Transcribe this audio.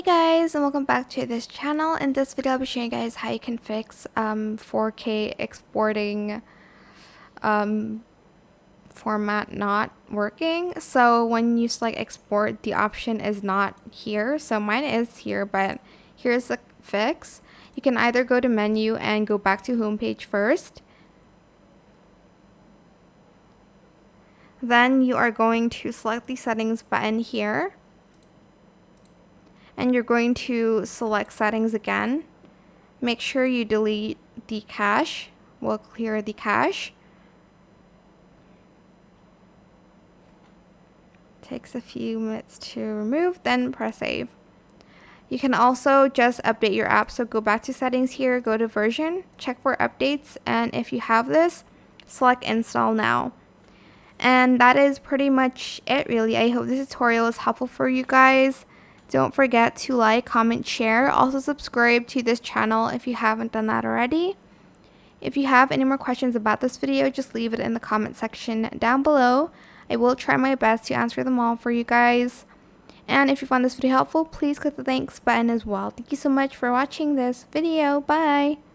Hey guys, and welcome back to this channel. In this video I'll be showing you guys how you can fix 4K exporting format not working. So when you select export, the option is not here. So mine is here, but here's the fix. You can either go to menu and go back to homepage first. Then you are going to select the settings button here. And you're going to select settings again. Make sure you delete the cache. We'll clear the cache. Takes a few minutes to remove, then press save. You can also just update your app. So go back to settings here, go to version, check for updates, and if you have this, select install now. And that is pretty much it really. I hope this tutorial is helpful for you guys. Don't forget to like, comment, share. Also subscribe to this channel if you haven't done that already. If you have any more questions about this video, just leave it in the comment section down below. I will try my best to answer them all for you guys. And if you found this video helpful, please click the thanks button as well. Thank you so much for watching this video. Bye!